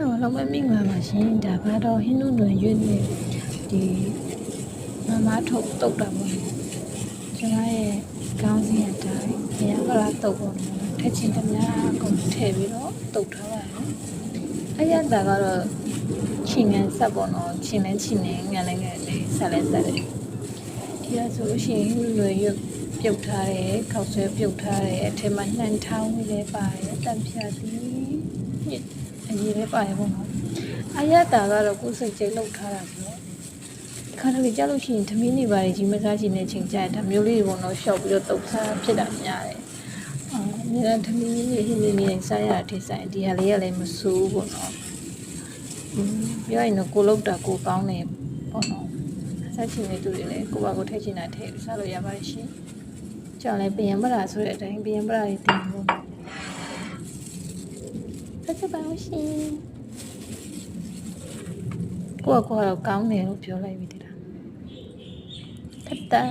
လောက်ပဲမိမှာပါရှင်ဒါကတော့ဟင်းနုနယ်ရွေးနေဒီမထုတ်တုတ်တာပေါ့ကျွန်မရဲ့ကောင်းစီအတိုင်းဘယ်ကလာတုတ်ပေါ့ထက်ချင်းတများအကုန်ထည့်ပြီးတော့တုတ်ထားပါတယ်အရတာကတော့ချင်းငန်းဆက်ပေါ့နော်ချင်းလဲချင်းနေငန်းလဲငန်းလေးဆက်လဲဆက်တယ်ဒီကဆိုလို့ရှိရင်ဟင်းနုနယ်ရွေးပြုတ်ထားတယ်ခောက်ဆွဲပြုတ်ထားတယ်အထက်မှာနှမ်းထောင်းလေးလည်းပါတယ်တန်ဖြာသည်အရေးလည်းပါတယ်ပေါ့နော်အရတာကတော့ကိုယ်စိတ်ကြိတ်လောက်ထားတာဆိုတော့ခါတလေကြားလို့ရှိရင်သမီးနေပါလေကြီးမစားချင်တဲ့ချိန်ကြတဲ့ဒါမျိုးလေးတွေပေါ့နော်ရှော့ပြီးတော့တုတ်စားဖြစ်တာများတယ်အများနဲ့သမီးနေဟင်းနေစားရတာထိဆိုင်ဒီဟာလေးကလည်းမဆိုးပေါ့နော်ပြောရင်တော့ကိုလောက်တာကိုကောင်းတယ်ပေါ့နော်စားချင်တဲ့သူတွေလည်းကိုပါကိုထည့်ချင်တာထည့်စားလို့ရပါတယ်ရှင်ကြောင်လည်းပင်ပရာဆိုတဲ့အတိုင်းပင်ပရာတွေတင်လို့ဆက်ပါဦးရှင်ကိုကတော့ကောင်းတယ်လို့ပြောလိုက်ပြီတလားထပ်တာ